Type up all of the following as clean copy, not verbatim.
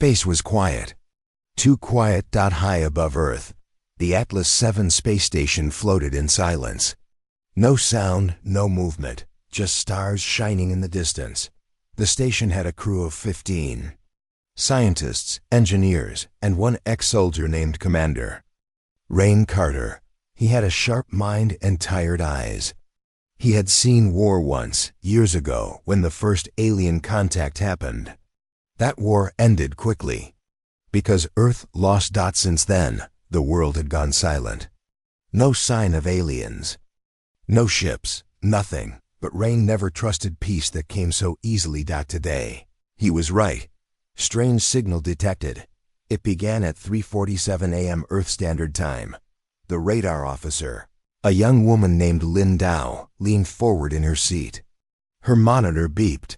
Space was quiet. Too quiet. High above Earth, the Atlas 7 space station floated in silence. No sound, no movement, just stars shining in the distance. The station had a crew of 15. Scientists, engineers, and one ex-soldier named Commander. Rain Carter. He had a sharp mind and tired eyes. He had seen war once, years ago, when the first alien contact happened. That war ended quickly. Because Earth lost. Since then, the world had gone silent. No sign of aliens. No ships, nothing, but Rain never trusted peace that came so easily. Today, he was right. Strange signal detected. It began at 3:47 a.m. Earth Standard Time. The radar officer, a young woman named Lin Dao, leaned forward in her seat. Her monitor beeped.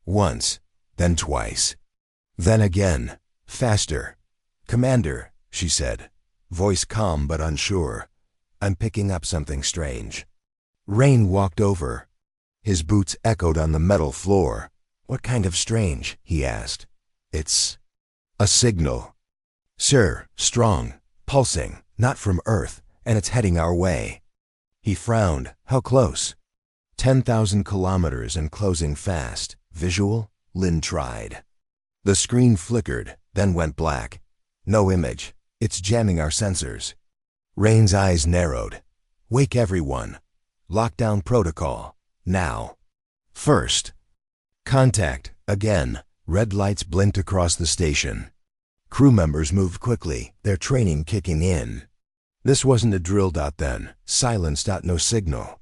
Once, then twice. Then again, faster. "Commander," she said, voice calm but unsure. "I'm picking up something strange." Rain walked over. His boots echoed on the metal floor. "What kind of strange?" he asked. "It's a signal, sir, strong, pulsing, not from Earth, and it's heading our way." He frowned. "How close?" 10,000 kilometers and closing fast. "Visual?" Lin tried. The screen flickered, then went black. "No image. It's jamming our sensors." Rain's eyes narrowed. "Wake everyone. Lockdown protocol. Now." First. Contact. Again. Red lights blinked across the station. Crew members moved quickly, their training kicking in. This wasn't a drill. Then. Silence. No signal.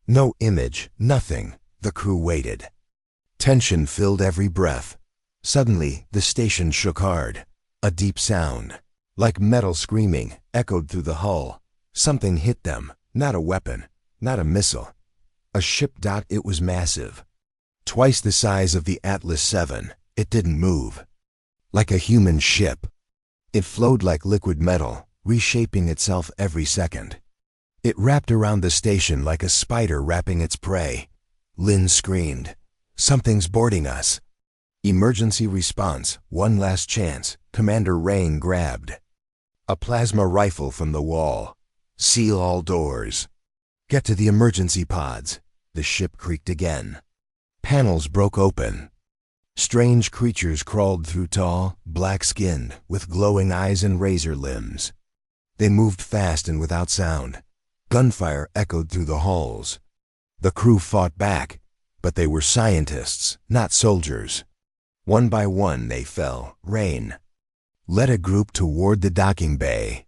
No image. Nothing. The crew waited. Tension filled every breath. Suddenly, the station shook hard. A deep sound, like metal screaming, echoed through the hull. Something hit them. Not a weapon. Not a missile. A ship. It was massive. Twice the size of the Atlas 7. It didn't move. Like a human ship. It flowed like liquid metal, reshaping itself every second. It wrapped around the station like a spider wrapping its prey. Lin screamed, "Something's boarding us." Emergency response, one last chance. Commander Rain grabbed a plasma rifle from the wall. "Seal all doors. Get to the emergency pods." The ship creaked again. Panels broke open. Strange creatures crawled through, tall, black-skinned, with glowing eyes and razor limbs. They moved fast and without sound. Gunfire echoed through the halls. The crew fought back, but they were scientists, not soldiers. One by one they fell. Rain led a group toward the docking bay.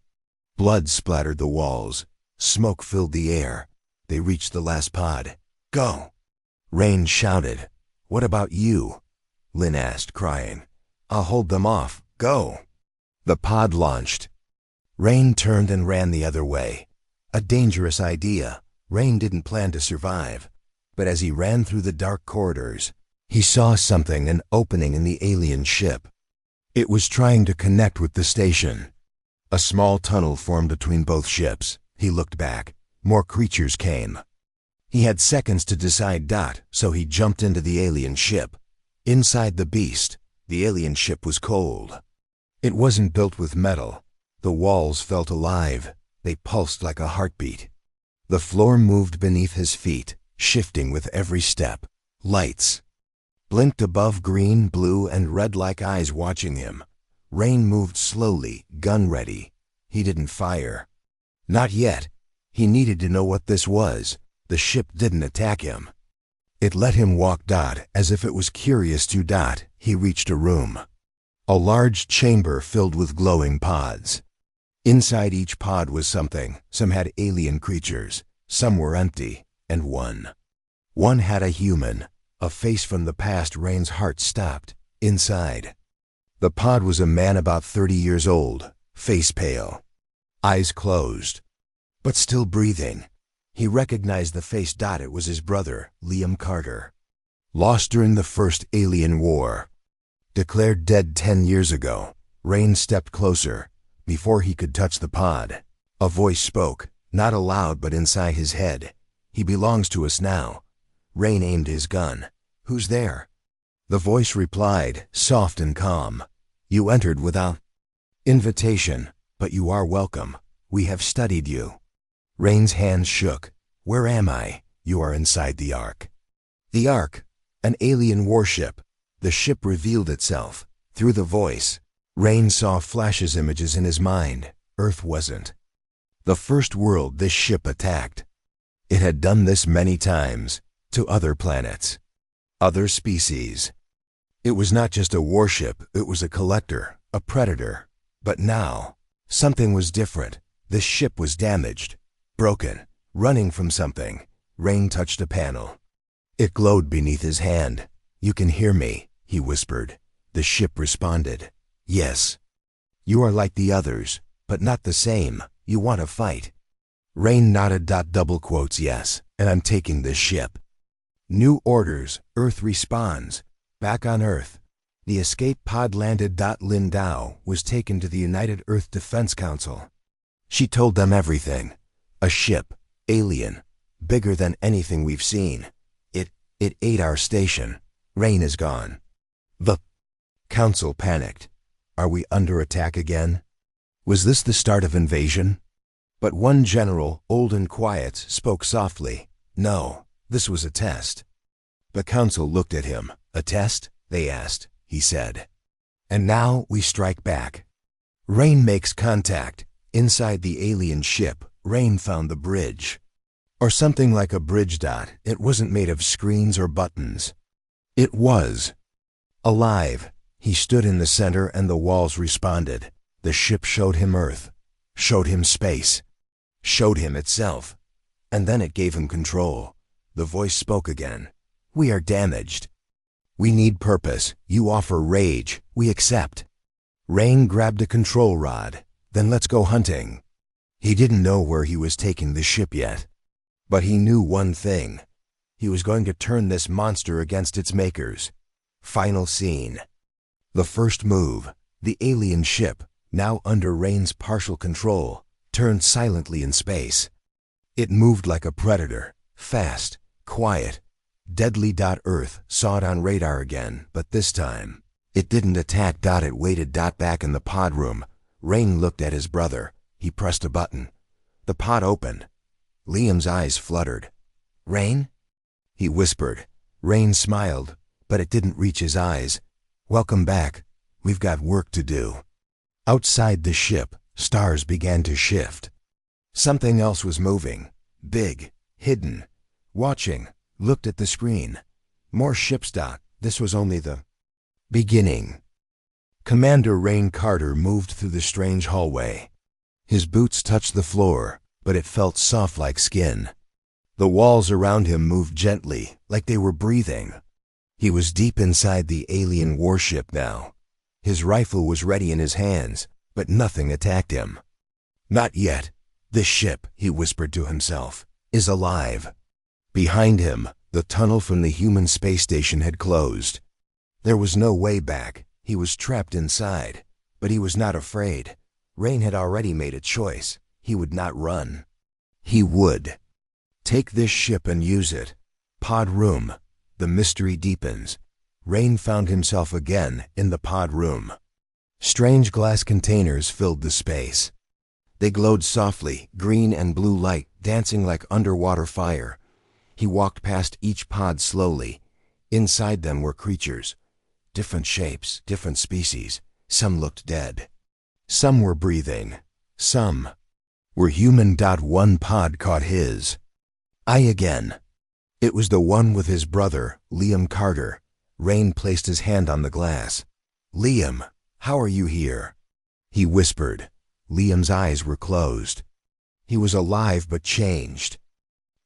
Blood splattered the walls. Smoke filled the air. They reached the last pod. "Go!" Rain shouted. "What about you?" Lin asked, crying. "I'll hold them off. Go!" The pod launched. Rain turned and ran the other way. A dangerous idea. Rain didn't plan to survive. But as he ran through the dark corridors, he saw something, an opening in the alien ship. It was trying to connect with the station. A small tunnel formed between both ships. He looked back. More creatures came. He had seconds to decide. So he jumped into the alien ship. Inside the beast, the alien ship was cold. It wasn't built with metal. The walls felt alive. They pulsed like a heartbeat. The floor moved beneath his feet, shifting with every step. Lights blinked above, green, blue, and red like eyes watching him. Rain moved slowly, gun ready. He didn't fire. Not yet. He needed to know what this was. The ship didn't attack him. It let him walk. As if it was curious to. He reached a room. A large chamber filled with glowing pods. Inside each pod was something. Some had alien creatures. Some were empty. And one had a human. A face from the past. Rain's heart stopped. Inside. The pod was a man about 30 years old, face pale, eyes closed, but still breathing. He recognized the face. It was his brother, Liam Carter. Lost during the first alien war. Declared dead 10 years ago. Rain stepped closer. Before he could touch the pod, a voice spoke, not aloud but inside his head. "He belongs to us now." Rain aimed his gun. "Who's there?" The voice replied, soft and calm. You entered without invitation, but you are welcome. We have studied you. Rain's hands shook. Where am I? You are inside the Ark. The Ark, an alien warship. The ship revealed itself. Through the voice, Rain saw flashes images in his mind. Earth wasn't the first world this ship attacked. It had done this many times, to other planets, other species. It was not just a warship, it was a collector, a predator. But now, something was different. This ship was damaged, broken, running from something. Rain touched a panel. It glowed beneath his hand. You can hear me, he whispered. The ship responded. Yes. You are like the others, but not the same. You want to fight. Rain nodded. Double quotes, yes, and I'm taking this ship. New orders. Earth responds. Back on Earth. The escape pod landed. Lin Dao was taken to the United Earth Defense Council. She told them everything. A ship, alien, bigger than anything we've seen. It ate our station. Rain is gone. The council panicked. Are we under attack again? Was this the start of invasion? But one general, old and quiet, spoke softly. No, this was a test. The council looked at him. A test? They asked, he said. And now we strike back. Rain makes contact. Inside the alien ship, Rain found the bridge. Or something like a bridge. It wasn't made of screens or buttons. It was alive. He stood in the center and the walls responded. The ship showed him Earth, showed him space, showed him itself. And then it gave him control. The voice spoke again. We are damaged. We need purpose. You offer rage. We accept. Rain grabbed a control rod. Then let's go hunting. He didn't know where he was taking the ship yet. But he knew one thing. He was going to turn this monster against its makers. Final scene. The first move. The alien ship, now under Rain's partial control, turned silently in space. It moved like a predator. Fast, quiet, deadly. Earth saw it on radar again, but this time, it didn't attack. It waited. Back in the pod room, Rain looked at his brother. He pressed a button. The pod opened. Liam's eyes fluttered. Rain? He whispered. Rain smiled, but it didn't reach his eyes. Welcome back. We've got work to do. Outside the ship, stars began to shift. Something else was moving. Big, hidden. Watching, looked at the screen. More ships. This was only the beginning. Commander Rain Carter moved through the strange hallway. His boots touched the floor, but it felt soft like skin. The walls around him moved gently, like they were breathing. He was deep inside the alien warship now. His rifle was ready in his hands, but nothing attacked him. Not yet. This ship, he whispered to himself, is alive. Behind him, the tunnel from the human space station had closed. There was no way back. He was trapped inside, but he was not afraid. Rain had already made a choice. He would not run. He would take this ship and use it. Pod room. The mystery deepens. Rain found himself again in the pod room. Strange glass containers filled the space. They glowed softly, green and blue light dancing like underwater fire. He walked past each pod slowly. Inside them were creatures. Different shapes, different species. Some looked dead. Some were breathing. Some were human. One pod caught his eye again. It was the one with his brother, Liam Carter. Rain placed his hand on the glass. Liam, how are you here? He whispered. Liam's eyes were closed. He was alive but changed.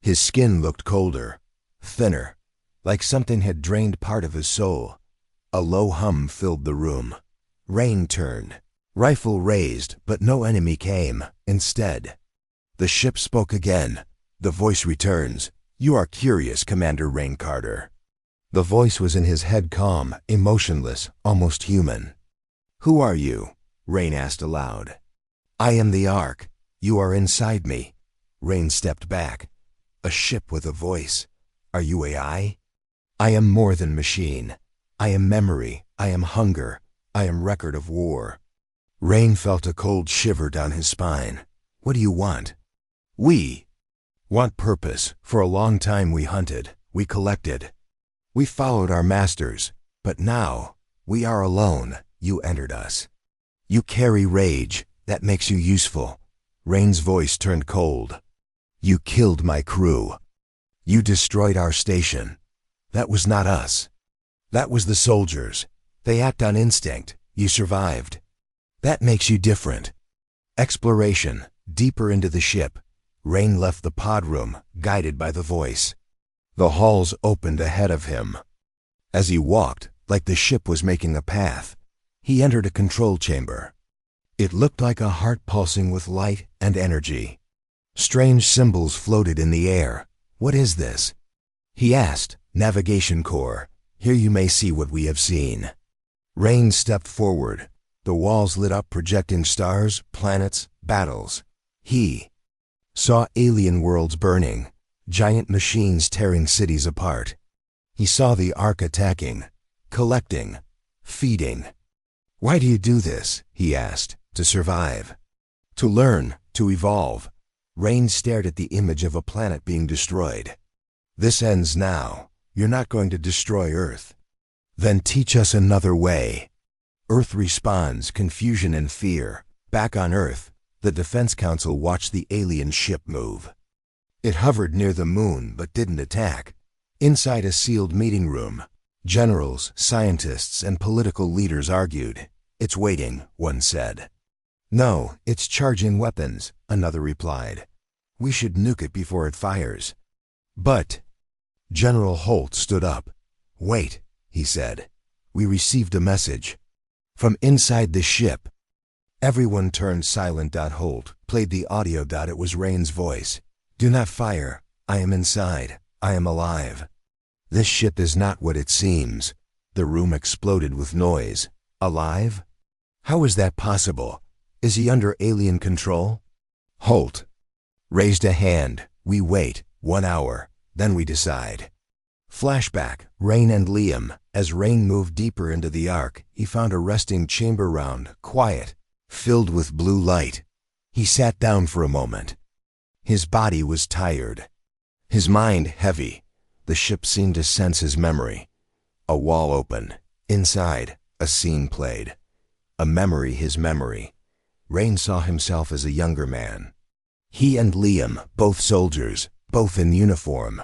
His skin looked colder, thinner, like something had drained part of his soul. A low hum filled the room. Rain turned. Rifle raised, but no enemy came. Instead, the ship spoke again. The voice returns. You are curious, Commander Rain Carter. The voice was in his head, calm, emotionless, almost human. Who are you? Rain asked aloud. I am the Ark. You are inside me. Rain stepped back. A ship with a voice. Are you AI? I am more than machine. I am memory. I am hunger. I am record of war. Rain felt a cold shiver down his spine. What do you want? We want purpose. For a long time we hunted, we collected. We followed our masters, but now we are alone. You entered us. You carry rage, that makes you useful. Rain's voice turned cold. You killed my crew. You destroyed our station. That was not us. That was the soldiers. They act on instinct. You survived. That makes you different. Exploration, deeper into the ship. Rain left the pod room, guided by the voice. The halls opened ahead of him. As he walked, like the ship was making a path, he entered a control chamber. It looked like a heart pulsing with light and energy. Strange symbols floated in the air. What is this? He asked. Navigation Core. Here you may see what we have seen. Rain stepped forward. The walls lit up, projecting stars, planets, battles. He saw alien worlds burning, giant machines tearing cities apart. He saw the Ark attacking, collecting, feeding. Why do you do this? He asked. To survive. To learn, to evolve. Rain stared at the image of a planet being destroyed. This ends now. You're not going to destroy Earth. Then teach us another way. Earth responds, confusion and fear. Back on Earth, the Defense Council watched the alien ship move. It hovered near the moon but didn't attack. Inside a sealed meeting room, generals, scientists, and political leaders argued. It's waiting, one said. No, it's charging weapons, another replied. We should nuke it before it fires. But General Holt stood up. Wait, he said. We received a message. From inside the ship. Everyone turned silent. Holt played the audio. It was Rain's voice. Do not fire. I am inside. I am alive. This ship is not what it seems. The room exploded with noise. Alive? How is that possible? Is he under alien control? Holt raised a hand. We wait 1 hour, then we decide. Flashback, Rain and Liam. As Rain moved deeper into the Ark, he found a resting chamber round, quiet, filled with blue light. He sat down for a moment. His body was tired, his mind heavy. The ship seemed to sense his memory. A wall opened. Inside, a scene played. A memory, his memory. Rain saw himself as a younger man. He and Liam, both soldiers, both in uniform.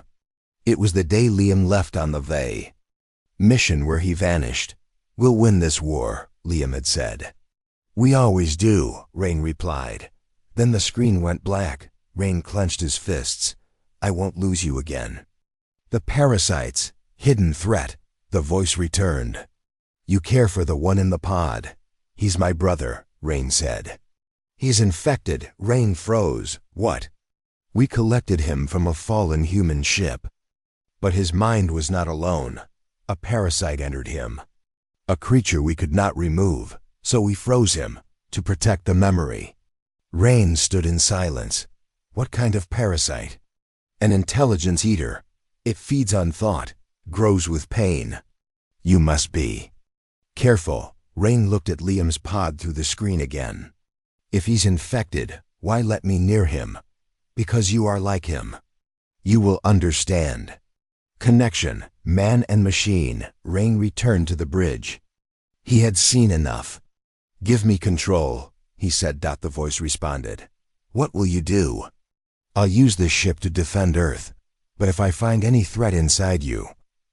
It was the day Liam left on the Vey mission where he vanished. We'll win this war, Liam had said. We always do, Rain replied. Then the screen went black. Rain clenched his fists. I won't lose you again. The parasites, hidden threat, the voice returned. You care for the one in the pod. He's my brother, Rain said. He's infected. Rain froze. What? We collected him from a fallen human ship. But his mind was not alone. A parasite entered him. A creature we could not remove, so we froze him, to protect the memory. Rain stood in silence. What kind of parasite? An intelligence eater. It feeds on thought, grows with pain. You must be careful. Rain looked at Liam's pod through the screen again. If he's infected, why let me near him? Because you are like him. You will understand. Connection, man and machine. Rain returned to the bridge. He had seen enough. Give me control, he said. The voice responded. What will you do? I'll use this ship to defend Earth. But if I find any threat inside you,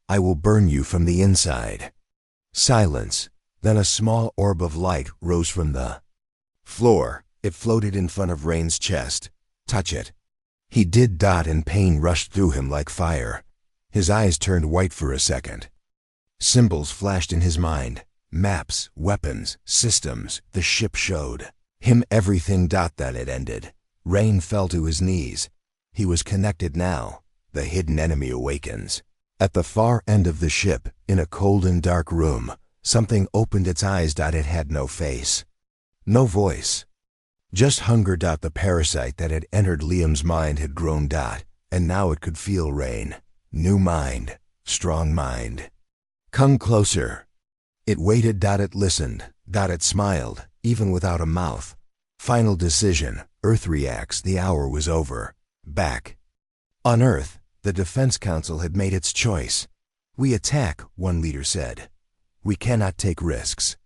I will burn you from the inside. Silence. Then a small orb of light rose from the floor. It floated in front of Rain's chest. Touch it. He did. And pain rushed through him like fire. His eyes turned white for a second. Symbols flashed in his mind. Maps, weapons, systems. The ship showed him everything. Then it ended. Rain fell to his knees. He was connected now. The hidden enemy awakens. At the far end of the ship, in a cold and dark room, something opened its eyes. It had no face, no voice, just hunger. The parasite that had entered Liam's mind had grown. And now it could feel Rain. New mind, strong mind. Come closer. It waited. It listened. It smiled, even without a mouth. Final decision. Earth reacts. The hour was over. Back. On Earth, the Defense Council had made its choice. We attack, one leader said. We cannot take risks.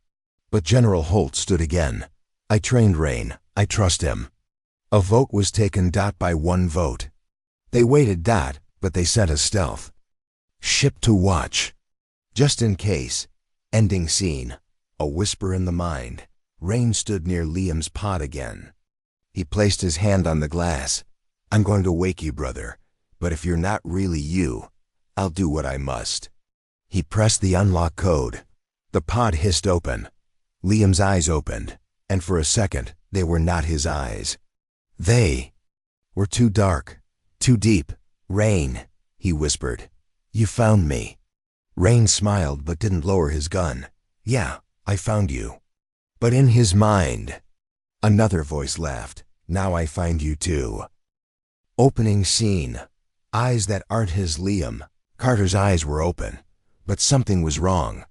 But General Holt stood again. I trained Rain. I trust him. A vote was taken. By one vote. They waited. But they sent a stealth ship to watch. Just in case. Ending scene. A whisper in the mind. Rain stood near Liam's pod again. He placed his hand on the glass. I'm going to wake you, brother. But if you're not really you, I'll do what I must. He pressed the unlock code. The pod hissed open. Liam's eyes opened, and for a second, they were not his eyes. They were too dark, too deep. Rain, he whispered. You found me. Rain smiled but didn't lower his gun. Yeah, I found you. But in his mind, another voice laughed. Now I find you too. Opening scene. Eyes that aren't his. Liam. Carter's eyes were open, but something was wrong.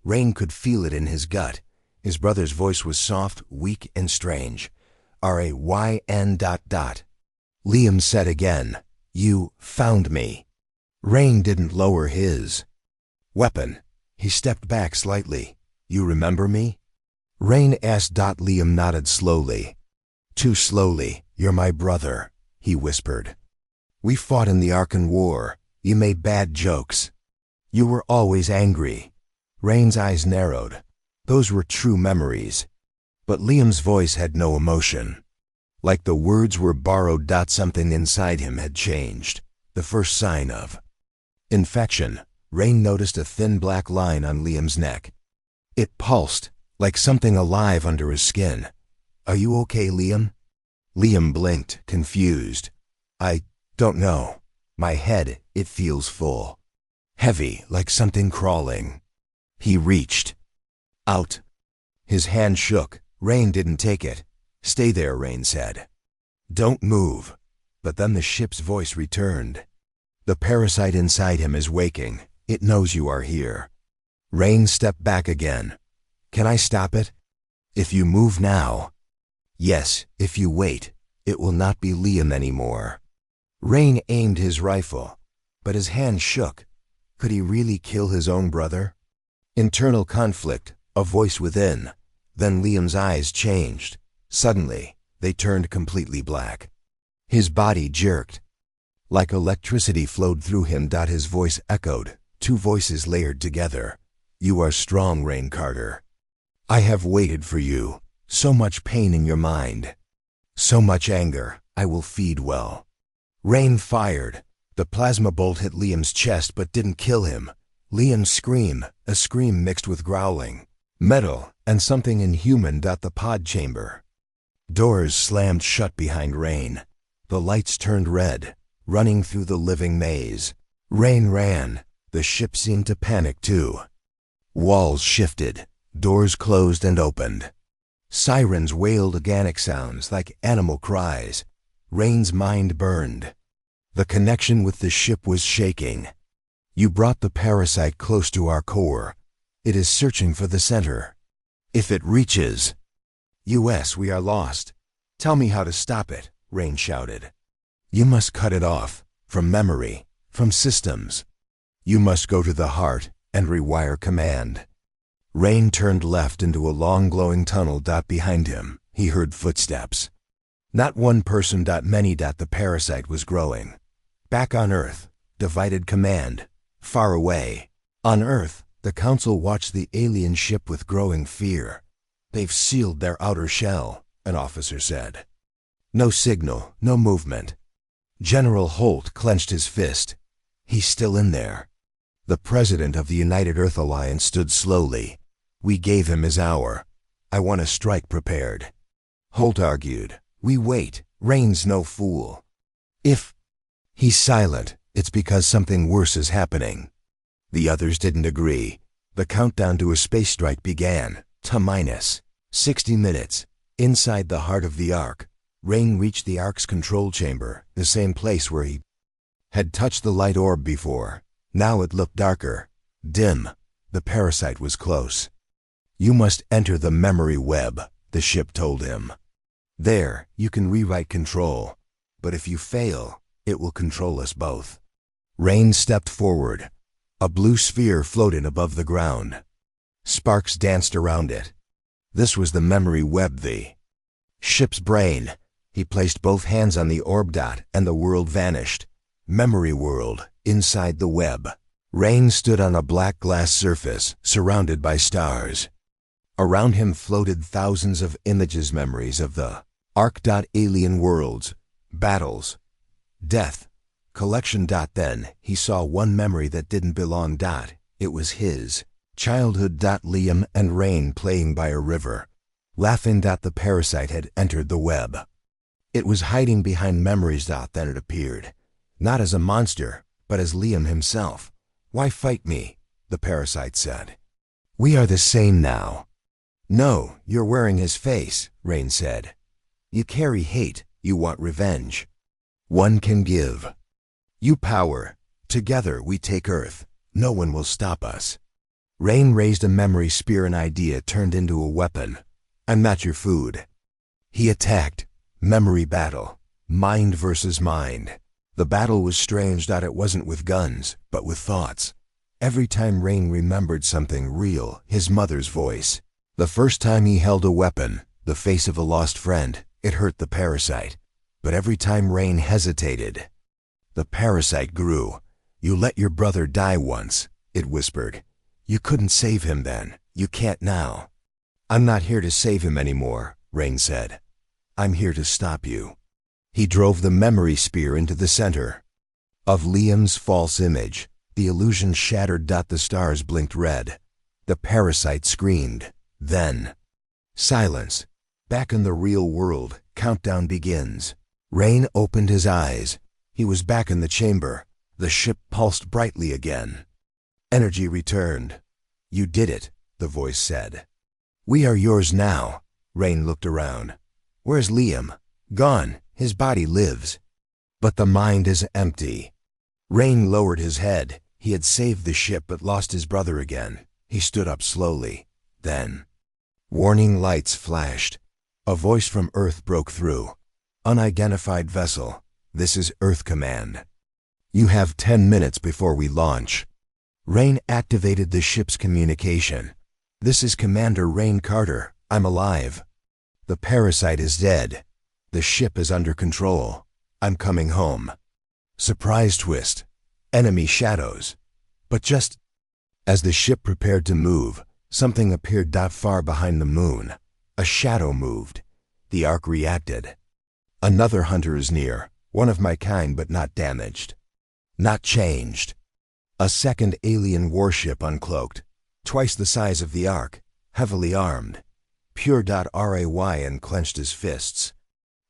Rain could feel it in his gut. His brother's voice was soft, weak, and strange. R-A-Y-N ... Liam said again, You found me. Rain didn't lower his weapon. He stepped back slightly. You remember me? Rain asked. Liam nodded slowly. Too slowly. You're my brother, he whispered. We fought in the Arkan War. You made bad jokes. You were always angry. Rain's eyes narrowed. Those were true memories. But Liam's voice had no emotion. Like the words were borrowed. Something inside him had changed. The first sign of infection. Rain noticed a thin black line on Liam's neck. It pulsed, like something alive under his skin. Are you okay, Liam? Liam blinked, confused. I don't know. My head, it feels full. Heavy, like something crawling. He reached out. His hand shook. Rain didn't take it. Stay there, Rain said. Don't move. But then the ship's voice returned. The parasite inside him is waking. It knows you are here. Rain stepped back again. Can I stop it? If you move now. Yes, if you wait, it will not be Liam anymore. Rain aimed his rifle, but his hand shook. Could he really kill his own brother? Internal conflict, a voice within. Then Liam's eyes changed. Suddenly, they turned completely black. His body jerked. Like electricity flowed through him. His voice echoed, two voices layered together. You are strong, Rain Carter. I have waited for you. So much pain in your mind. So much anger. I will feed well. Rain fired. The plasma bolt hit Liam's chest but didn't kill him. Liam's scream, a scream mixed with growling. Metal, and something inhuman. The pod chamber. Doors slammed shut behind Rain. The lights turned red, running through the living maze. Rain ran. The ship seemed to panic too. Walls shifted. Doors closed and opened. Sirens wailed organic sounds like animal cries. Rain's mind burned. The connection with the ship was shaking. You brought the parasite close to our core. It is searching for the center. If it reaches US, we are lost. Tell me how to stop it, Rain shouted. You must cut it off, from memory, from systems. You must go to the heart and rewire command. Rain turned left into a long glowing tunnel. Behind him, he heard footsteps. Not one person. Many. The parasite was growing. Back on Earth, divided command. Far away. On Earth, the Council watched the alien ship with growing fear. They've sealed their outer shell, an officer said. No signal, no movement. General Holt clenched his fist. He's still in there. The president of the United Earth Alliance stood slowly. We gave him his hour. I want a strike prepared. Holt argued. We wait. Rain's no fool. If he's silent, it's because something worse is happening. The others didn't agree. The countdown to a space strike began. T-minus 60 minutes. Inside the heart of the Ark, Rain reached the Ark's control chamber, the same place where he had touched the light orb before. Now it looked darker, dim, The parasite was close. You must enter the memory web, the ship told him. There, you can rewrite control, but if you fail, it will control us both. Rain stepped forward. A blue sphere floated above the ground. Sparks danced around it. This was the memory web, the ship's brain. He placed both hands on the orb dot and the world vanished. Memory world, inside the web. Rain stood on a black glass surface, surrounded by stars. Around him floated thousands of images, memories of the alien worlds, battles, death, collection. Then he saw one memory that didn't belong. It was his childhood. Liam and Rain playing by a river, laughing. The parasite had entered the web. It was hiding behind memories. Then it appeared, not as a monster, but as Liam himself. Why fight me? The parasite said. We are the same now. No, you're wearing his face, Rain said. You carry hate, you want revenge. One can give. You power. Together we take Earth. No one will stop us. Rain raised a memory spear. An idea turned into a weapon. I'm not your food. He attacked. Memory battle. Mind versus mind. The battle was strange. It wasn't with guns, but with thoughts. Every time Rain remembered something real, his mother's voice. The first time he held a weapon, the face of a lost friend, it hurt the parasite. But every time Rain hesitated, the parasite grew. You let your brother die once, it whispered. You couldn't save him then. You can't now. I'm not here to save him anymore, Rain said. I'm here to stop you. He drove the memory spear into the center of Liam's false image. The illusion shattered. The stars blinked red. The parasite screamed. Then, silence. Back in the real world, countdown begins. Rain opened his eyes. He was back in the chamber. The ship pulsed brightly again. Energy returned. You did it, the voice said. We are yours now. Rain looked around. Where's Liam? Gone. His body lives. But the mind is empty. Rain lowered his head. He had saved the ship but lost his brother again. He stood up slowly. Then, warning lights flashed. A voice from Earth broke through. Unidentified vessel. This is Earth Command. You have 10 minutes before we launch. Rain activated the ship's communication. This is Commander Rain Carter. I'm alive. The parasite is dead. The ship is under control. I'm coming home. Surprise twist. Enemy shadows. But just as the ship prepared to move, something appeared. Far behind the moon. A shadow moved. The Ark reacted. Another hunter is near. One of my kind, but not damaged. Not changed. A second alien warship uncloaked. Twice the size of the Ark. Heavily armed. Pure. Ray and clenched his fists.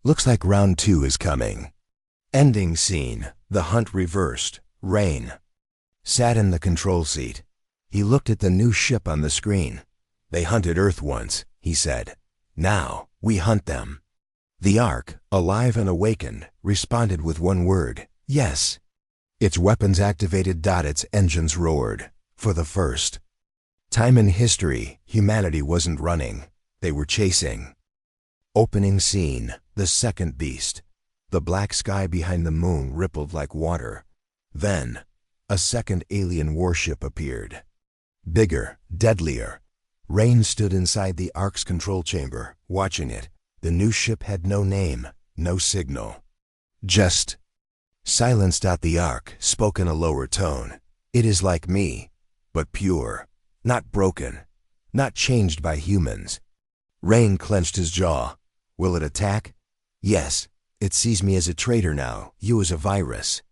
Looks like round 2 is coming. Ending scene. The hunt reversed. Rain sat in the control seat. He looked at the new ship on the screen. They hunted Earth once, he said. Now, we hunt them. The Ark, alive and awakened, responded with one word. Yes. Its weapons activated. Its engines roared. For the first time in history, humanity wasn't running. They were chasing. Opening scene. The second beast. The black sky behind the moon rippled like water. Then, a second alien warship appeared. Bigger, deadlier. Rain stood inside the Ark's control chamber, watching it. The new ship had no name, no signal. Just silence. The Ark spoke in a lower tone. It is like me, but pure. Not broken. Not changed by humans. Rain clenched his jaw. Will it attack? Yes. It sees me as a traitor now, you as a virus.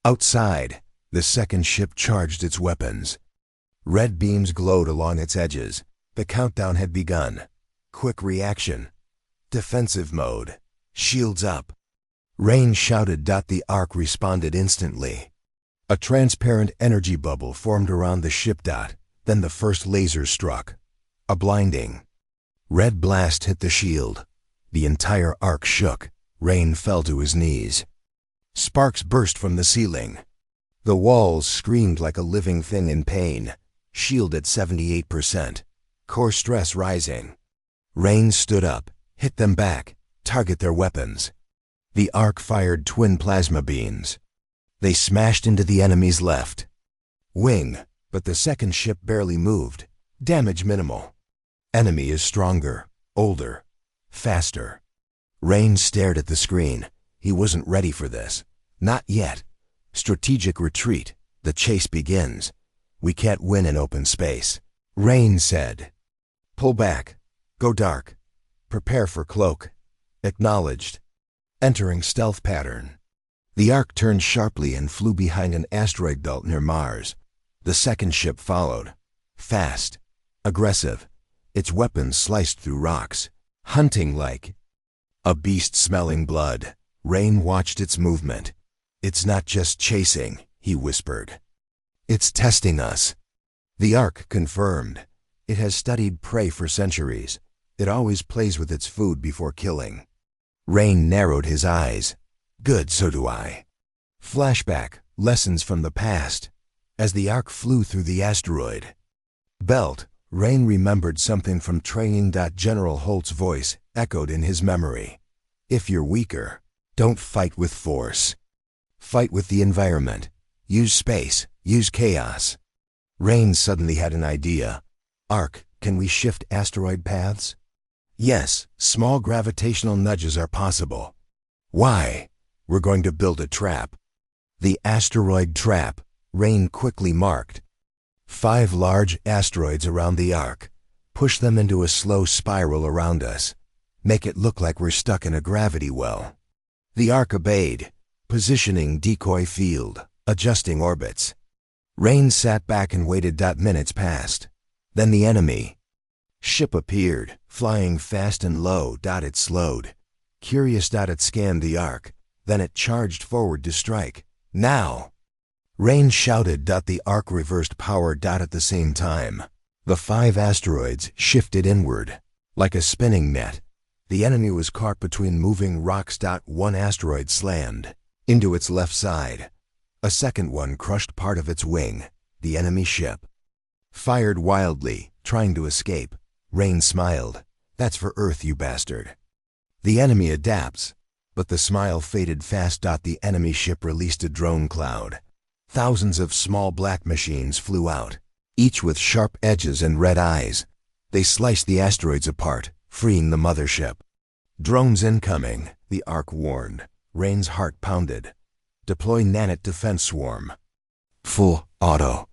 Outside, the second ship charged its weapons. Red beams glowed along its edges. The countdown had begun. Quick reaction. Defensive mode. Shields up. Rain shouted. The Ark responded instantly. A transparent energy bubble formed around the ship. Then the first laser struck. A blinding red blast hit the shield. The entire Ark shook. Rain fell to his knees. Sparks burst from the ceiling. The walls screamed like a living thing in pain. shield at 78%, core stress rising. Rain stood up, hit them back, target their weapons. The Ark fired twin plasma beams. They smashed into the enemy's left wing, but the second ship barely moved, damage minimal. Enemy is stronger, older, faster. Rain stared at the screen. He wasn't ready for this. Not yet. Strategic retreat. The chase begins. We can't win in open space. Rain said. Pull back. Go dark. Prepare for cloak. Acknowledged. Entering stealth pattern. The Ark turned sharply and flew behind an asteroid belt near Mars. The second ship followed. Fast. Aggressive. Its weapons sliced through rocks. Hunting like a beast smelling blood. Rain watched its movement. It's not just chasing, he whispered. It's testing us. The Ark confirmed. It has studied prey for centuries. It always plays with its food before killing. Rain narrowed his eyes. Good, so do I. Flashback, lessons from the past. As the Ark flew through the asteroid belt, Rain remembered something from training. General Holt's voice echoed in his memory. If you're weaker, don't fight with force. Fight with the environment. Use space. Use chaos. Rain suddenly had an idea. Ark, can we shift asteroid paths? Yes, small gravitational nudges are possible. Why? We're going to build a trap. The asteroid trap, Rain quickly marked. 5 large asteroids around the Ark. Push them into a slow spiral around us. Make it look like we're stuck in a gravity well. The Ark obeyed, positioning decoy field, adjusting orbits. Rain sat back and waited. Minutes passed. Then the enemy ship appeared, flying fast and low. It slowed. Curious. It scanned the Ark. Then it charged forward to strike. Now! Rain shouted. The Ark reversed power. At the same time, the 5 asteroids shifted inward. Like a spinning net, the enemy was caught between moving rocks. One asteroid slammed into its left side. A second one crushed part of its wing. The enemy ship fired wildly, trying to escape. Rain smiled. That's for Earth, you bastard. The enemy adapts, but the smile faded fast. The enemy ship released a drone cloud. Thousands of small black machines flew out, each with sharp edges and red eyes. They sliced the asteroids apart, freeing the mothership. Drones incoming, the Ark warned. Rain's heart pounded. Deploy Nanite Defense Swarm. Full auto.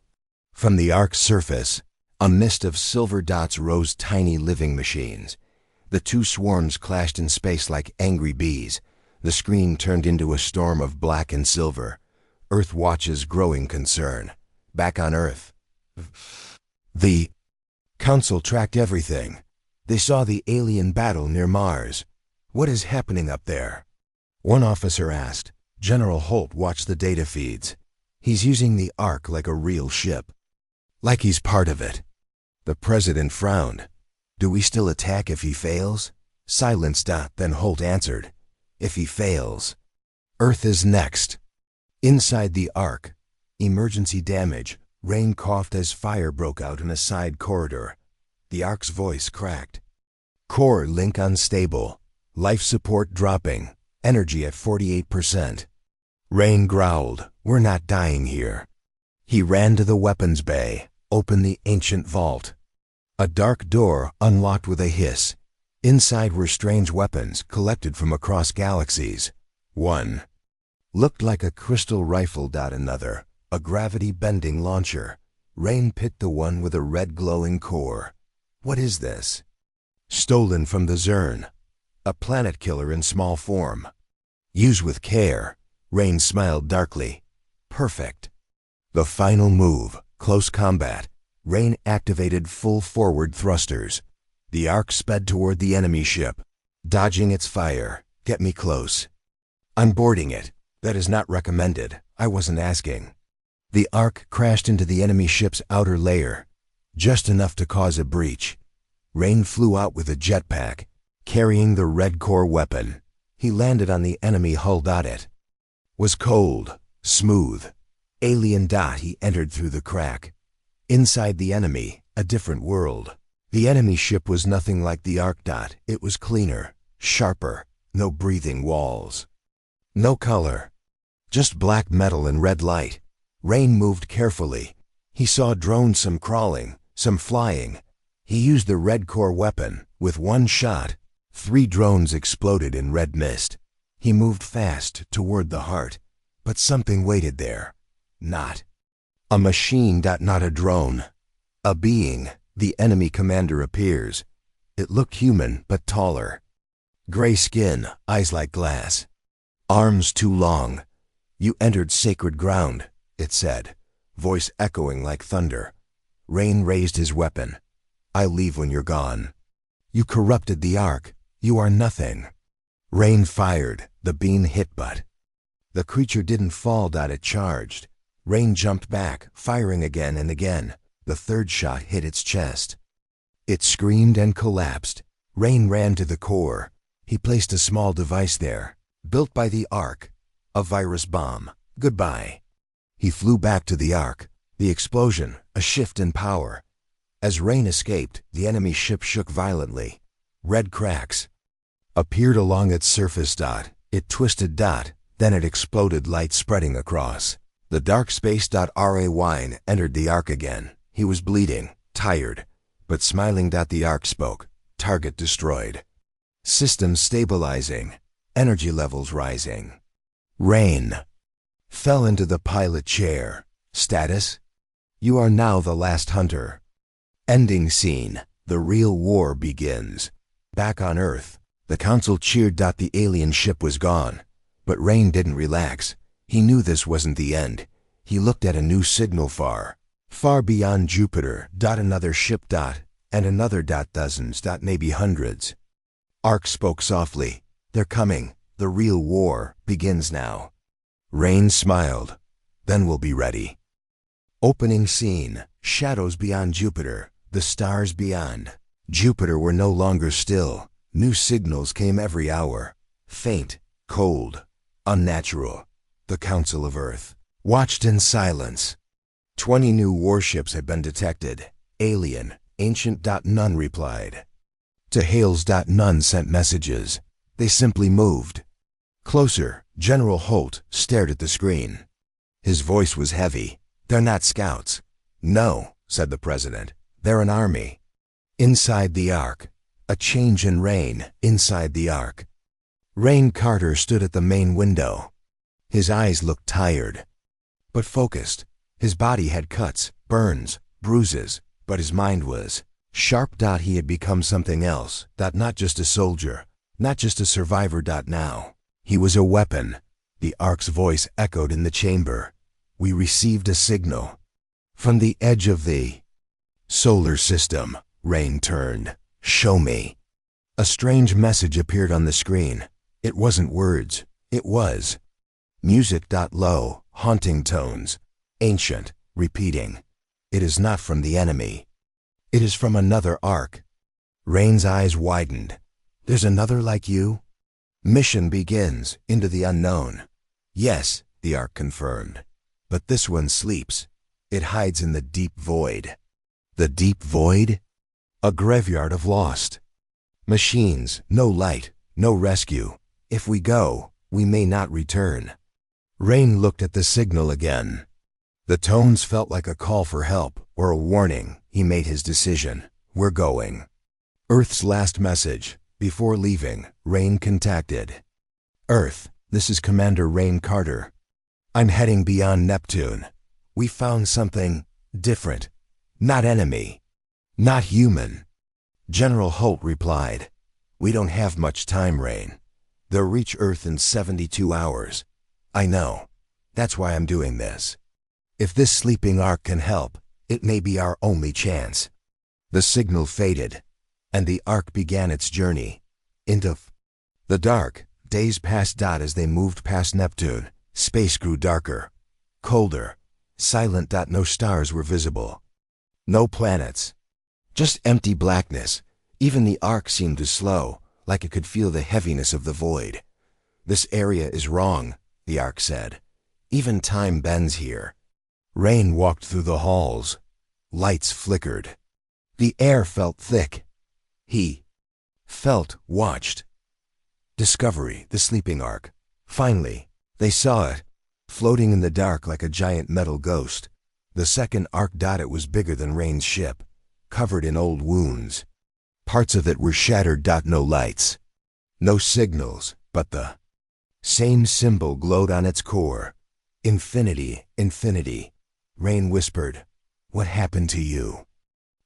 From the Ark's surface, a mist of silver dots rose. Tiny living machines. The 2 swarms clashed in space like angry bees. The screen turned into a storm of black and silver. Earth watches growing concern. Back on Earth, the Council tracked everything. They saw the alien battle near Mars. What is happening up there? One officer asked. General Holt watched the data feeds. He's using the Ark like a real ship. Like he's part of it. The president frowned. Do we still attack if he fails? Silence. Then Holt answered. If he fails, Earth is next. Inside the Ark, emergency damage. Rain coughed as fire broke out in a side corridor. The Ark's voice cracked. Core link unstable. Life support dropping. Energy at 48%. Rain growled. We're not dying here. He ran to the weapons bay, opened the ancient vault. A dark door unlocked with a hiss. Inside were strange weapons collected from across galaxies. One looked like a crystal rifle. Another, a gravity-bending launcher. Rain picked the one with a red glowing core. What is this? Stolen from the Zern. A planet killer in small form. Use with care. Rain smiled darkly. Perfect. The final move, close combat. Rain activated full forward thrusters. The Ark sped toward the enemy ship. Dodging its fire. Get me close. Unboarding it. That is not recommended. I wasn't asking. The Ark crashed into the enemy ship's outer layer. Just enough to cause a breach. Rain flew out with a jetpack, carrying the red core weapon. He landed on the enemy hull. It was cold, smooth. Alien. He entered through the crack. Inside the enemy, a different world. The enemy ship was nothing like the Ark. It was cleaner, sharper, no breathing walls. No color. Just black metal and red light. Rain moved carefully. He saw drones, some crawling, some flying. He used the red core weapon. With one shot, 3 drones exploded in red mist. He moved fast toward the heart, but something waited there. Not a machine. Not a drone. A being. The enemy commander appears. It looked human, but taller. Gray skin, eyes like glass. Arms too long. "You entered sacred ground," it said, voice echoing like thunder. Rain raised his weapon. "I'll leave when you're gone. You corrupted the Ark. You are nothing." Rain fired. The beam hit, but the creature didn't fall. It charged. Rain jumped back, firing again and again. The third shot hit its chest. It screamed and collapsed. Rain ran to the core. He placed a small device there, built by the Ark. A virus bomb. Goodbye. He flew back to the Ark. The explosion, a shift in power. As Rain escaped, the enemy ship shook violently. Red cracks appeared along its surface. It twisted. Then it exploded, light spreading across. The dark space. Rain entered the Ark again. He was bleeding, tired, but smiling. The Ark spoke. "Target destroyed. Systems stabilizing. Energy levels rising." Rain fell into the pilot chair. Status: "You are now the last hunter." Ending scene. The real war begins. Back on Earth, the council cheered. The alien ship was gone. But Rain didn't relax. He knew this wasn't the end. He looked at a new signal far beyond Jupiter. Another ship. And another. Dozens. Maybe hundreds. Ark spoke softly. "They're coming. The real war begins now." Rain smiled. "Then we'll be ready." Opening scene. Shadows beyond Jupiter. The stars beyond Jupiter were no longer still. New signals came every hour. Faint, cold, unnatural. The Council of Earth watched in silence. 20 new warships had been detected. Alien, ancient. None replied. To Hales. None sent messages. They simply moved. Closer. General Holt stared at the screen. His voice was heavy. "They're not scouts." "No," said the president. "They're an army." Inside the Ark. A change in Rain. Inside the Ark. Rain Carter stood at the main window. His eyes looked tired, but focused. His body had cuts, burns, bruises, but his mind was sharp. He had become something else. Not just a soldier, not just a survivor. Now he was a weapon. The Ark's voice echoed in the chamber. "We received a signal from the edge of the solar system." Rain turned. "Show me." A strange message appeared on the screen. It wasn't words. It was music. Low, haunting tones. Ancient, repeating. "It is not from the enemy. It is from another Ark." Rain's eyes widened. "There's another like you?" "Mission begins into the unknown." "Yes," the Ark confirmed. "But this one sleeps. It hides in the deep void." The deep void? A graveyard of lost machines. No light, no rescue. If we go, we may not return. Rain looked at the signal again. The tones felt like a call for help or a warning. He made his decision. "We're going." Earth's last message. Before leaving, Rain contacted Earth. "This is Commander Rain Carter. I'm heading beyond Neptune. We found something different. Not enemy. Not human." General Holt replied, "We don't have much time, Rain. They'll reach Earth in 72 hours. I know. That's why I'm doing this. If this sleeping Ark can help, it may be our only chance." The signal faded, and the Ark began its journey into the dark. Days passed. As they moved past Neptune, space grew darker, colder, silent. No stars were visible. No planets. Just empty blackness. Even the Ark seemed to slow, like it could feel the heaviness of the void. "This area is wrong," the Ark said. "Even time bends here." Rain walked through the halls. Lights flickered. The air felt thick. He felt watched. Discovery, the sleeping ark. Finally, they saw it, floating in the dark like a giant metal ghost. The second ark. It was bigger than Rain's ship, covered in old wounds. Parts of it were shattered. No lights, no signals, but the same symbol glowed on its core. Infinity, infinity. Rain whispered, "What happened to you?"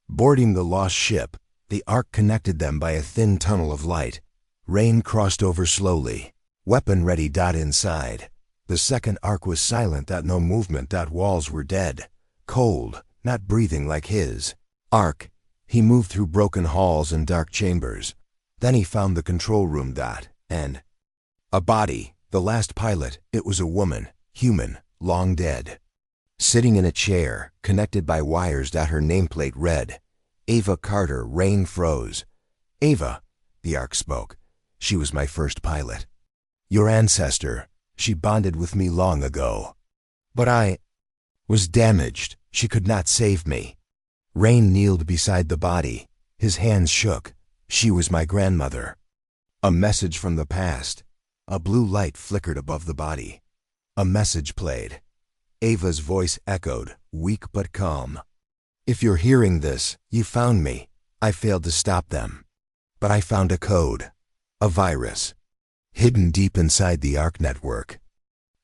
Boarding the lost ship, the ark connected them by a thin tunnel of light. Rain crossed over slowly, weapon ready. Inside, the second ark was silent. No movement. Walls were dead, cold, not breathing like his ark. He moved through broken halls and dark chambers. Then he found the control room. And a body, the last pilot. It was a woman, human, long dead, sitting in a chair, connected by wires. Her nameplate read, Ava Carter. Rain froze. Ava, the ark spoke. She was my first pilot. Your ancestor. She bonded with me long ago. But I was damaged. She could not save me. Rain kneeled beside the body. His hands shook. She was my grandmother. A message from the past. A blue light flickered above the body. A message played. Ava's voice echoed, weak but calm. If you're hearing this, you found me. I failed to stop them. But I found a code. A virus. Hidden deep inside the ark network.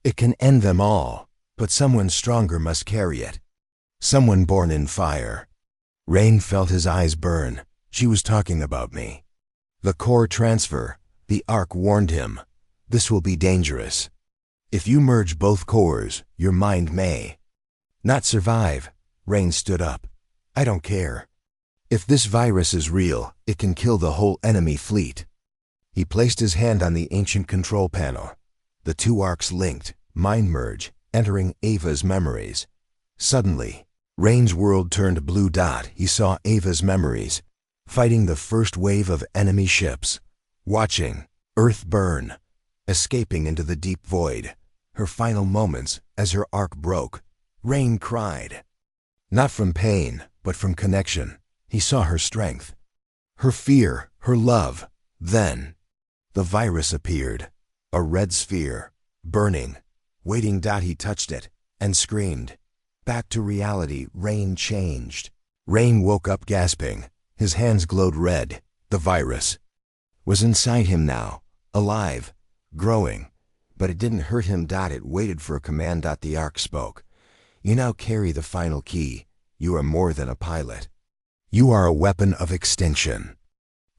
It can end them all, but someone stronger must carry it. Someone born in fire. Rain felt his eyes burn. She was talking about me. The core transfer. The ark warned him. This will be dangerous. If you merge both cores, your mind may not survive. Rain stood up. I don't care. If this virus is real, it can kill the whole enemy fleet. He placed his hand on the ancient control panel. The two arcs linked, mind merge, entering Ava's memories. Suddenly, Rain's world turned blue. He saw Ava's memories, fighting the first wave of enemy ships, watching Earth burn, escaping into the deep void. Her final moments as her arc broke. Rain cried. Not from pain, but from connection. He saw her strength, her fear, her love. Then, the virus appeared. A red sphere, burning, waiting. He touched it and screamed. Back to reality. Rain changed. Rain woke up gasping. His hands glowed red. The virus was inside him now, alive, growing. But it didn't hurt him. It waited for a command. The ark spoke. You now carry the final key. You are more than a pilot. You are a weapon of extinction.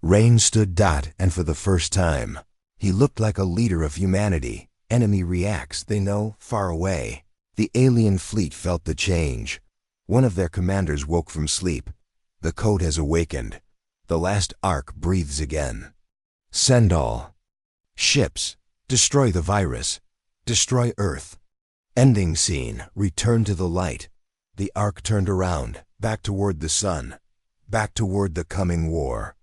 Rain stood. And for the first time, he looked like a leader of humanity. Enemy reacts. They know, far away. The alien fleet felt the change. One of their commanders woke from sleep. The code has awakened. The last ark breathes again. Send all ships. Destroy the virus. Destroy Earth. Ending scene. Return to the light. The ark turned around, back toward the sun, back toward the coming war.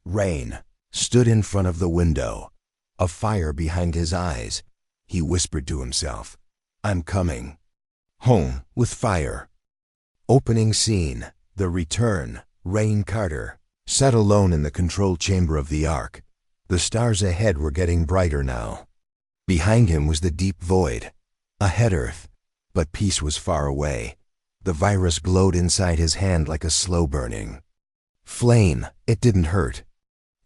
Rain stood in front of the window, a fire behind his eyes. He whispered to himself, I'm coming home with fire. Opening scene. The return. Rain Carter sat alone in the control chamber of the ark. The stars ahead were getting brighter now. Behind him was the deep void. Ahead Earth, but peace was far away. The virus glowed inside his hand like a slow burning flame. It didn't hurt.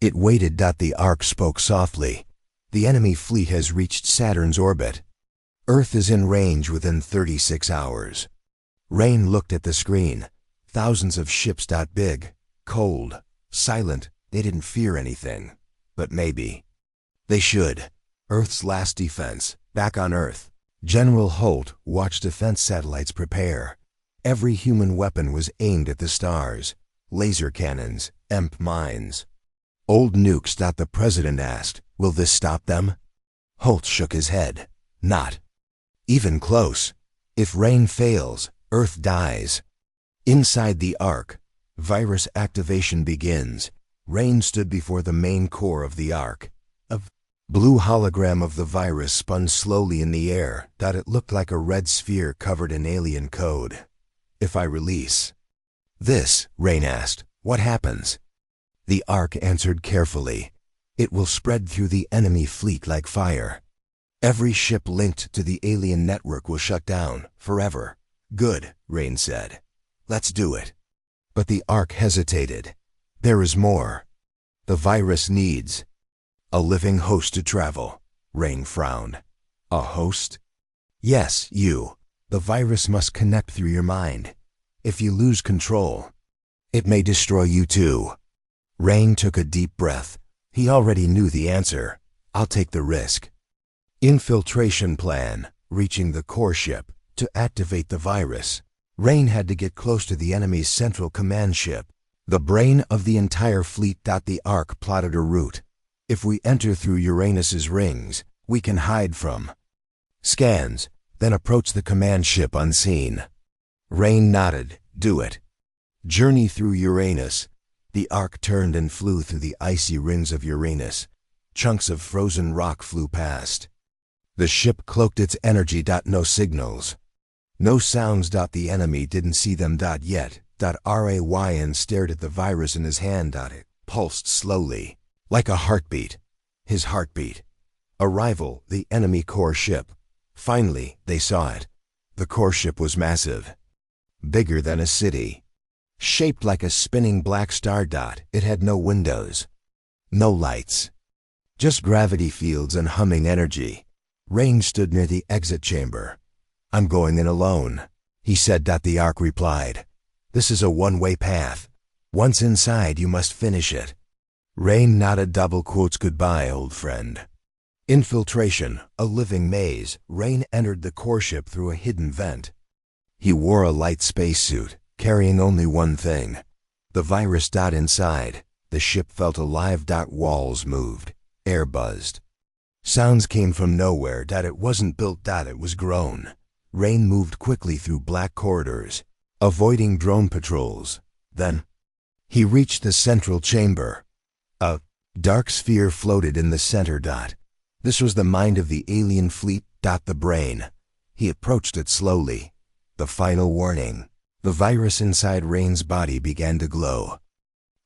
It waited. The ark spoke softly. The enemy fleet has reached Saturn's orbit. Earth is in range within 36 hours. Rain looked at the screen. Thousands of ships. Big, cold, silent. They didn't fear anything. But maybe they should. Earth's last defense. Back on Earth, General Holt watched defense satellites prepare. Every human weapon was aimed at the stars. Laser cannons, EMP mines. Old nukes. The president asked, will this stop them? Holt shook his head. Not even close. If Rain fails, Earth dies. Inside the ark, virus activation begins. Rain stood before the main core of the ark. A blue hologram of the virus spun slowly in the air. It looked like a red sphere covered in alien code. If I release This, Rain asked. What happens? The Ark answered carefully. It will spread through the enemy fleet like fire. Every ship linked to the alien network will shut down, forever. Good, Rain said. Let's do it. But the Ark hesitated. There is more. The virus needs a living host to travel. Rain frowned. A host? Yes, you. The virus must connect through your mind. If you lose control, it may destroy you too. Rain took a deep breath. He already knew the answer. I'll take the risk. Infiltration plan, reaching the core ship. To activate the virus, Rain had to get close to the enemy's central command ship, the brain of the entire fleet. The Ark plotted a route. If we enter through Uranus's rings, we can hide from scans, then approach the command ship unseen. Rain nodded. Do it. Journey through Uranus. The Ark turned and flew through the icy rings of Uranus. Chunks of frozen rock flew past. The ship cloaked its energy. No signals. No sounds. The enemy didn't see them. Yet. Ryan stared at the virus in his hand. It pulsed slowly, like a heartbeat. His heartbeat. Arrival, the enemy core ship. Finally, they saw it. The core ship was massive. Bigger than a city. Shaped like a spinning black star. It had no windows. No lights. Just gravity fields and humming energy. Rain stood near the exit chamber. I'm going in alone, he said. The Ark replied. This is a one-way path. Once inside, you must finish it. Rain nodded. Goodbye, old friend. Infiltration, a living maze. Rain entered the core ship through a hidden vent. He wore a light spacesuit, carrying only one thing. The virus. Inside, the ship felt alive. Walls moved. Air buzzed. Sounds came from nowhere. It wasn't built. It was grown. Rain moved quickly through black corridors, avoiding drone patrols. Then, he reached the central chamber. A dark sphere floated in the center. This was the mind of the alien fleet. The brain. He approached it slowly. The final warning. The virus inside Rain's body began to glow.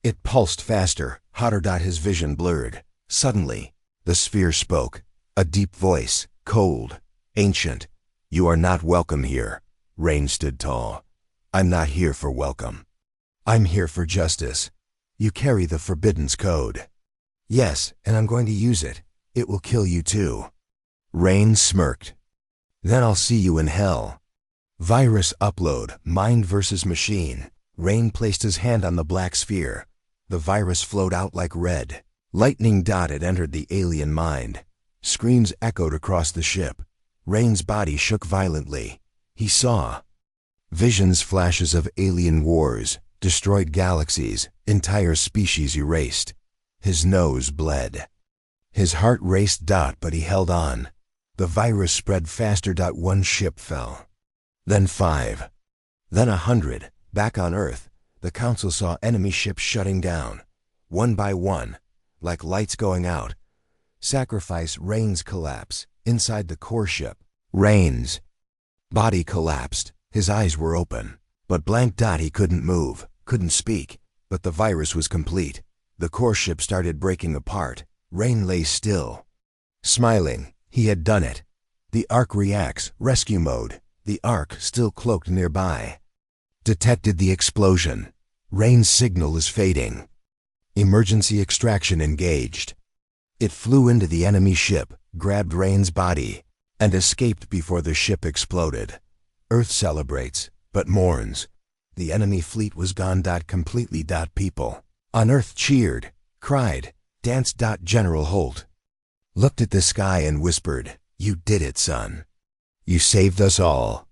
It pulsed faster, hotter. His vision blurred. Suddenly, the sphere spoke. A deep voice, cold, ancient. You are not welcome here. Rain stood tall. I'm not here for welcome. I'm here for justice. You carry the Forbidden's code. Yes, and I'm going to use it. It will kill you too. Rain smirked. Then I'll see you in hell. Virus upload, mind versus machine. Rain placed his hand on the black sphere. The virus flowed out like red. Lightning. It entered the alien mind. Screams echoed across the ship. Rain's body shook violently. He saw visions, flashes of alien wars, destroyed galaxies, entire species erased. His nose bled. His heart raced. But he held on. The virus spread faster. One ship fell. Then 5. Then 100. Back on Earth, the Council saw enemy ships shutting down. One by one, like lights going out. Sacrifice. Rain's collapse. Inside the core ship, Rain's body collapsed. His eyes were open, but blank. He couldn't move, couldn't speak, but the virus was complete. The core ship started breaking apart. Rain lay still, smiling. He had done it. The Ark reacts, rescue mode. The Ark, still cloaked nearby, detected the explosion. Rain's signal is fading. Emergency extraction engaged. It flew into the enemy ship, grabbed Rain's body, and escaped before the ship exploded. Earth celebrates, but mourns. The enemy fleet was gone. Completely. People on Earth cheered, cried, danced. General Holt looked at the sky and whispered, "You did it, son. You saved us all."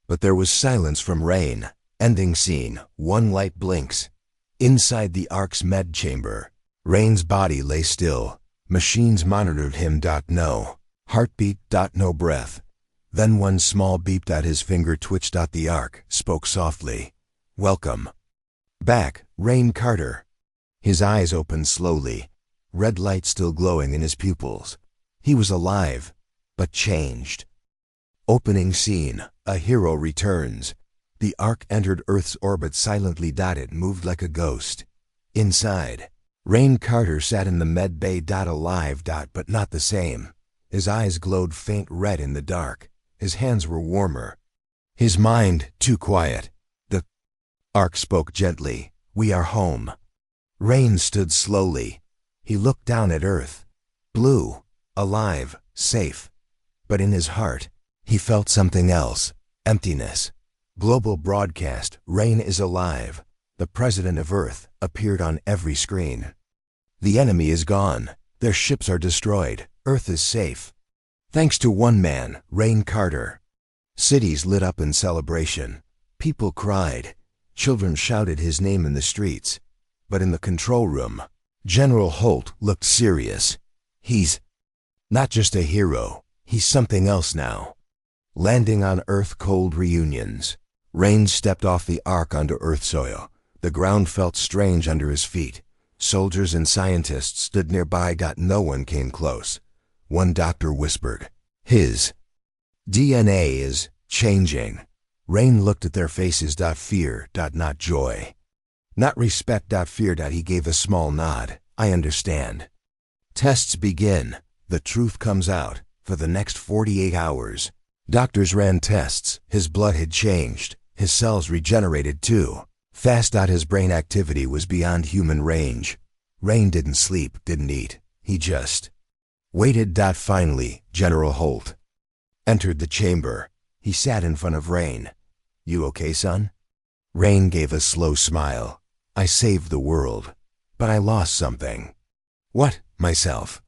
But there was silence from Rain. Ending scene. One light blinks. Inside the Ark's med chamber, Rain's body lay still. Machines monitored him. No heartbeat. No breath. Then one small beep. His finger twitched. The Ark spoke softly. "Welcome back, Rain Carter." His eyes opened slowly, red light still glowing in his pupils. He was alive, but changed. Opening scene. A hero returns. The Ark entered Earth's orbit silently. It moved like a ghost. Inside, Rain Carter sat in the med bay. Alive. But not the same. His eyes glowed faint red in the dark. His hands were warmer. His mind too quiet. The Ark spoke gently. We are home. Rain stood slowly. He looked down at Earth. Blue, alive, safe. But in his heart, he felt something else. Emptiness. Global broadcast. Rain is alive. The president of Earth appeared on every screen. The enemy is gone. Their ships are destroyed. Earth is safe. Thanks to one man, Rain Carter. Cities lit up in celebration. People cried. Children shouted his name in the streets. But in the control room, General Holt looked serious. He's not just a hero. He's something else now. Landing on Earth. Cold reunions. Rain stepped off the Ark onto Earth soil. The ground felt strange under his feet. Soldiers and scientists stood nearby. No one came close. One doctor whispered, "His DNA is changing." Rain looked at their faces. Fear. Not joy. Not respect. Fear. He gave a small nod. I understand. Tests begin. The truth comes out. For the next 48 hours, doctors ran tests. His blood had changed. His cells regenerated too. Fast. His brain activity was beyond human range. Rain didn't sleep, didn't eat. He just waited. Finally, General Holt entered the chamber. He sat in front of Rain. You okay, son? Rain gave a slow smile. I saved the world, but I lost something. What? Myself.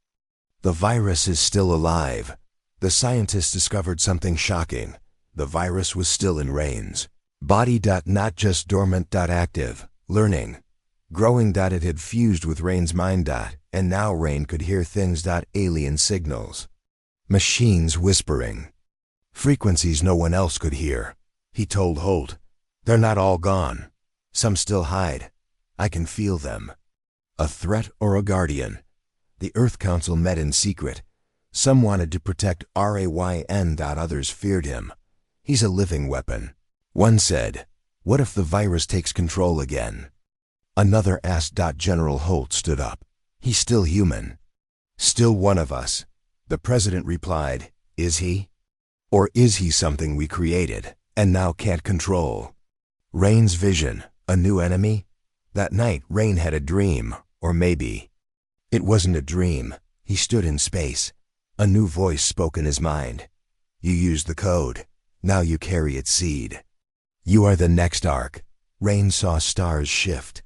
The virus is still alive. The scientists discovered something shocking. The virus was still in Rain's body. Not just dormant. Active, learning, growing. It had fused with Rain's mind. And now Rain could hear things. Alien signals. Machines whispering. Frequencies no one else could hear. He told Holt, "They're not all gone. Some still hide. I can feel them." A threat or a guardian? The Earth Council met in secret. Some wanted to protect Rayn. Others feared him. He's a living weapon. One said, "What if the virus takes control again?" Another asked. General Holt stood up. "He's still human. Still one of us." The president replied, "Is he? Or is he something we created and now can't control?" Rain's vision, a new enemy? That night, Rain had a dream, or maybe it wasn't a dream. He stood in space. A new voice spoke in his mind. "You used the code. Now you carry its seed. You are the next Ark." Rain saw stars shift.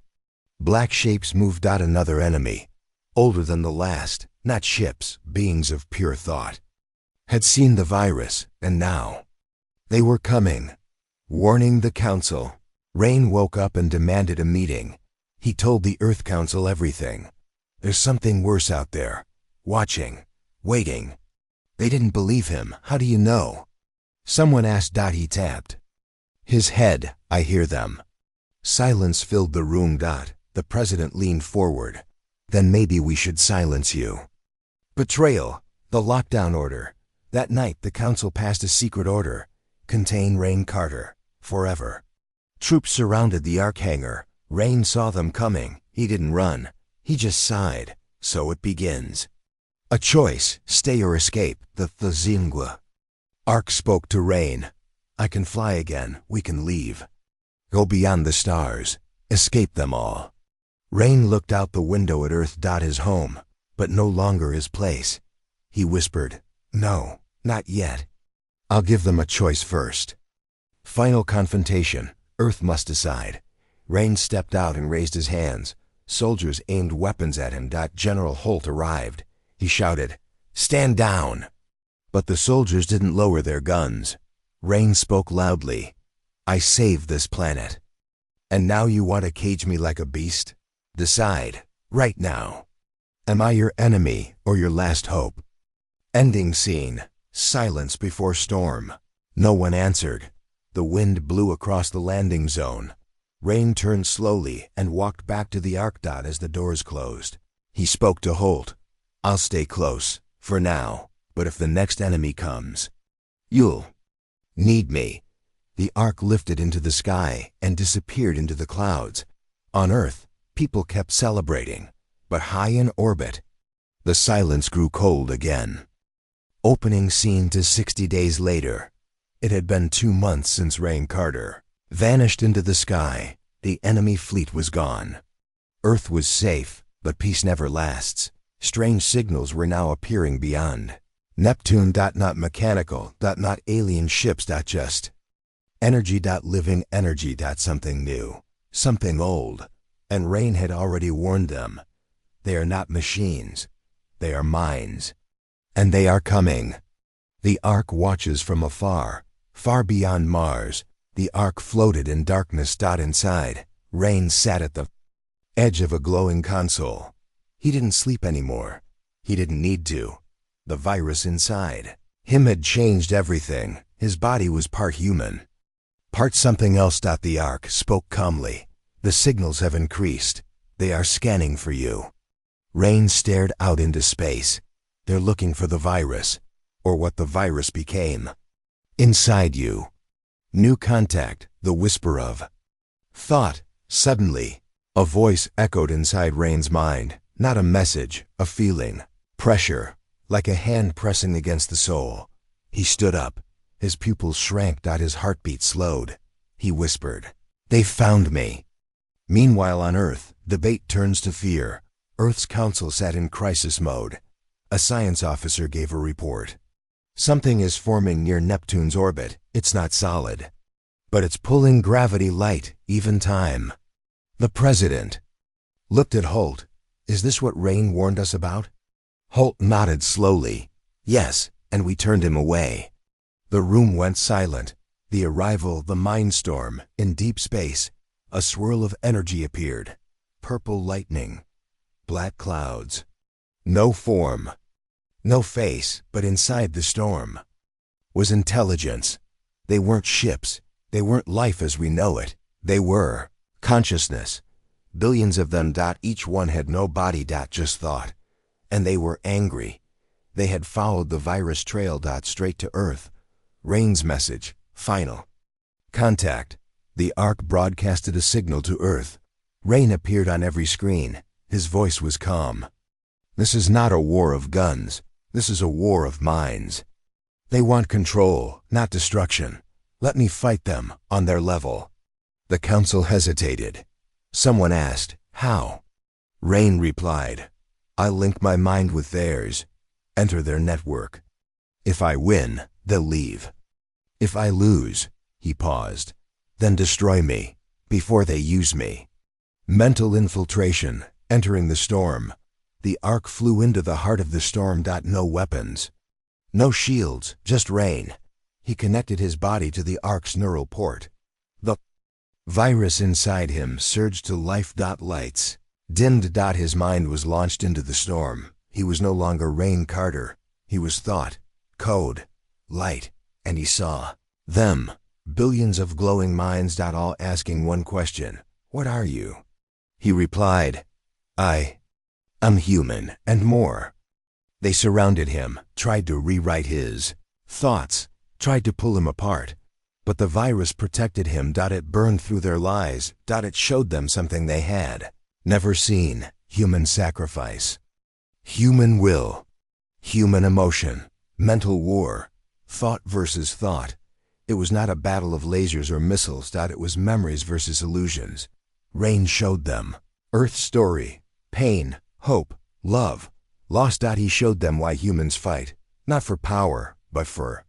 Black shapes moved. Another enemy, older than the last, not ships, beings of pure thought, had seen the virus, and now they were coming, warning the council. Rain woke up and demanded a meeting. He told the Earth Council everything. There's something worse out there, watching, waiting. They didn't believe him. How do you know? Someone asked. He tapped his head. I hear them. Silence filled the room. The president leaned forward. Then maybe we should silence you. Betrayal. The lockdown order. That night the council passed a secret order. Contain Rain Carter. Forever. Troops surrounded the Ark hangar. Rain saw them coming. He didn't run. He just sighed. So it begins. A choice, stay or escape. The Zingua. Ark spoke to Rain. I can fly again. We can leave. Go beyond the stars. Escape them all. Rain looked out the window at Earth. His home, but no longer his place. He whispered, "No, not yet. I'll give them a choice first." Final confrontation. Earth must decide. Rain stepped out and raised his hands. Soldiers aimed weapons at him. General Holt arrived. He shouted, "Stand down!" But the soldiers didn't lower their guns. Rain spoke loudly. I saved this planet. And now you want to cage me like a beast? Decide, right now. Am I your enemy or your last hope? Ending scene. Silence before storm. No one answered. The wind blew across the landing zone. Rain turned slowly and walked back to the Ark. As the doors closed, he spoke to Holt. I'll stay close, for now, but if the next enemy comes, you'll need me. The Ark lifted into the sky and disappeared into the clouds. On Earth, people kept celebrating, but high in orbit, the silence grew cold again. Opening scene to 60 days later. It had been 2 months since Rain Carter vanished into the sky. The enemy fleet was gone. Earth was safe, but peace never lasts. Strange signals were now appearing beyond. Neptune. Not mechanical. Not alien ships. Just energy. Living energy. Something new. Something old. And Rain had already warned them. They are not machines. They are minds. And they are coming. The Ark watches from afar, far beyond Mars. The Ark floated in darkness. Inside, Rain sat at the edge of a glowing console. He didn't sleep anymore. He didn't need to. The virus inside him had changed everything. His body was part human, part something else. The Ark spoke calmly. The signals have increased. They are scanning for you. Rain stared out into space. They're looking for the virus, or what the virus became. Inside you. New contact, the whisper of thought. Suddenly, a voice echoed inside Rain's mind. Not a message, a feeling. Pressure, like a hand pressing against the soul. He stood up. His pupils shrank. His heartbeat slowed. He whispered, "They found me." Meanwhile on Earth, debate turns to fear. Earth's council sat in crisis mode. A science officer gave a report. Something is forming near Neptune's orbit. It's not solid, but it's pulling gravity, light, even time. The president looked at Holt. "Is this what Rain warned us about?" Holt nodded slowly. "Yes," and we turned him away. The room went silent. The arrival, the mind storm, in deep space. A swirl of energy appeared. Purple lightning. Black clouds. No form. No face, but inside the storm was intelligence. They weren't ships. They weren't life as we know it. They were consciousness. Billions of them. Each one had no body. Just thought. And they were angry. They had followed the virus trail. Straight to Earth. Rain's message, final. Contact. The Ark broadcasted a signal to Earth. Rain appeared on every screen. His voice was calm. "This is not a war of guns. This is a war of minds. They want control, not destruction. Let me fight them, on their level." The council hesitated. Someone asked, "How?" Rain replied, "I link my mind with theirs. Enter their network. If I win, they'll leave. If I lose," he paused, "then destroy me, before they use me." Mental infiltration, entering the storm. The Ark flew into the heart of the storm. No weapons. No shields, just Rain. He connected his body to the Ark's neural port. The virus inside him surged to life. Lights dimmed. His mind was launched into the storm. He was no longer Rain Carter. He was thought, code, light, and he saw them. Billions of glowing minds. All asking one question, "What are you?" He replied, I'm human, and more." They surrounded him, tried to rewrite his thoughts, tried to pull him apart. But the virus protected him. It burned through their lies. It showed them something they had never seen: human sacrifice, human will, human emotion, mental war, thought versus thought. It was not a battle of lasers or missiles. It was memories versus illusions. Rain showed them Earth's story, pain, hope, love, lost. He showed them why humans fight, not for power, but for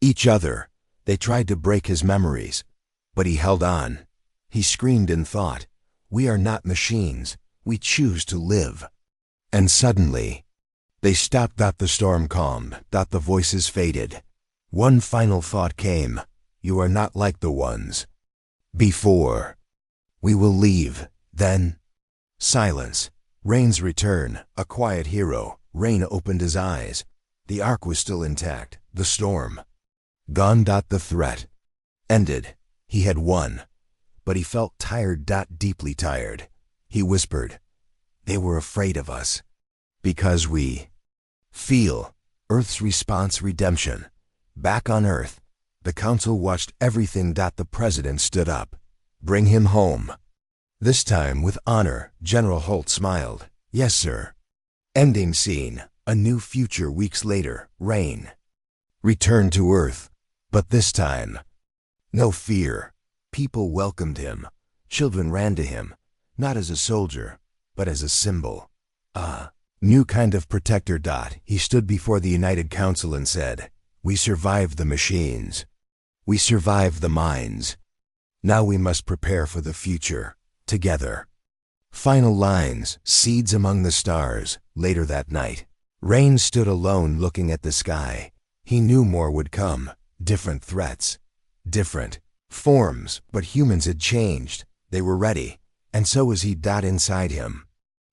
each other. They tried to break his memories, but he held on. He screamed in thought, "We are not machines. We choose to live." And suddenly, they stopped. The storm calmed. The voices faded. One final thought came: "You are not like the ones before. We will leave." Then, silence. Rain's return, a quiet hero. Rain opened his eyes. The Ark was still intact. The storm gone. The threat ended. He had won. But he felt tired. Deeply tired. He whispered, "They were afraid of us. Because we feel." Earth's response: redemption. Back on Earth, The council watched everything. The president stood up. Bring him home. This time with honor, General Holt smiled. Yes, sir. Ending scene. A new future weeks later. Rain. Returned to Earth. But this time, no fear. People welcomed him. Children ran to him, not as a soldier, but as a symbol. New kind of protector. He stood before the United Council and said, "We survived the machines. We survived the mines. Now we must prepare for the future, together." Final lines, seeds among the stars. Later that night, Rain stood alone looking at the sky. He knew more would come, different threats, different forms, but humans had changed. They were ready, and so was he. Inside him,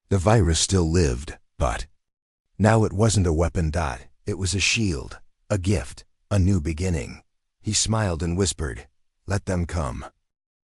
the virus still lived, but now it wasn't a weapon. It was a shield, a gift, a new beginning. He smiled and whispered, "Let them come."